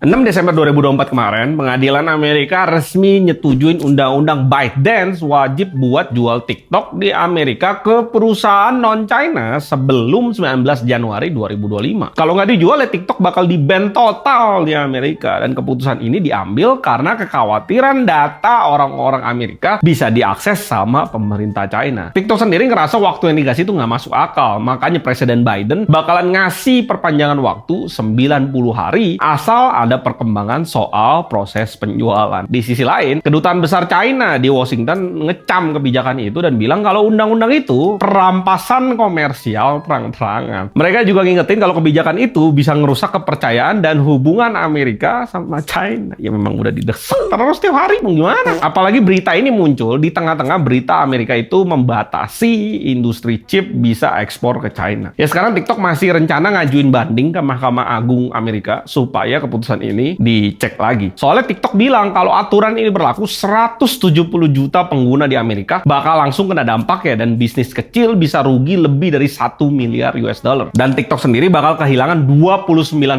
6 Desember 2024 kemarin, pengadilan Amerika resmi nyetujuin undang-undang ByteDance wajib buat jual TikTok di Amerika ke perusahaan non-China sebelum 19 Januari 2025. Kalau nggak dijual, ya TikTok bakal di-ban total di Amerika. Dan keputusan ini diambil karena kekhawatiran data orang-orang Amerika bisa diakses sama pemerintah China. TikTok sendiri ngerasa waktu yang dikasih itu nggak masuk akal. Makanya Presiden Biden bakalan ngasih perpanjangan waktu 90 hari asal ada perkembangan soal proses penjualan. Di sisi lain, Kedutaan Besar China di Washington ngecam kebijakan itu dan bilang kalau undang-undang itu perampasan komersial terang-terangan. Mereka juga ngingetin kalau kebijakan itu bisa ngerusak kepercayaan dan hubungan Amerika sama China. Ya memang udah didesak terus tiap hari, mau gimana? Apalagi berita ini muncul di tengah-tengah berita Amerika itu membatasi industri chip bisa ekspor ke China. Ya sekarang TikTok masih rencana ngajuin banding ke Mahkamah Agung Amerika supaya keputusan ini dicek lagi. Soalnya TikTok bilang kalau aturan ini berlaku, 170 juta pengguna di Amerika bakal langsung kena dampak ya, dan bisnis kecil bisa rugi lebih dari 1 miliar US dollar. Dan TikTok sendiri bakal kehilangan 29%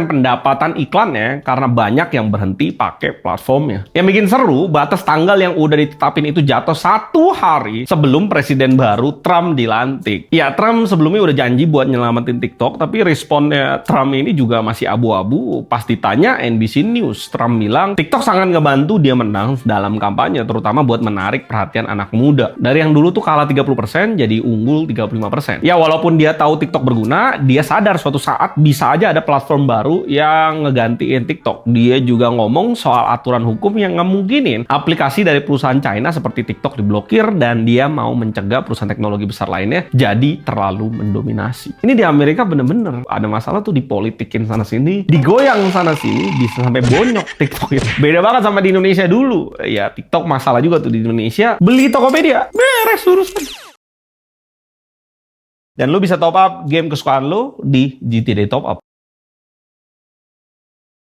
pendapatan iklannya karena banyak yang berhenti pakai platformnya. Yang bikin seru, batas tanggal yang udah ditetapin itu jatuh 1 hari sebelum presiden baru Trump dilantik. Ya, Trump sebelumnya udah janji buat nyelamatin TikTok, tapi responnya Trump ini juga masih abu-abu. Pas ditanya NBC News, Trump bilang TikTok sangat ngebantu dia menang dalam kampanye, terutama buat menarik perhatian anak muda. Dari yang dulu tuh kalah 30% jadi unggul 35%. Ya walaupun dia tahu TikTok berguna, dia sadar suatu saat bisa aja ada platform baru yang ngegantiin TikTok. Dia juga ngomong soal aturan hukum yang ngemungkinin aplikasi dari perusahaan China seperti TikTok diblokir, dan dia mau mencegah perusahaan teknologi besar lainnya jadi terlalu mendominasi. Ini di Amerika bener-bener ada masalah tuh, dipolitikin sana-sini, digoyang sana-sini, bisa sampai bonyok TikTok itu. Beda banget sama di Indonesia dulu. Ya TikTok masalah juga tuh di Indonesia. Beli Tokopedia, beres urusan. Dan lu bisa top up game kesukaan lu di GTD Top Up.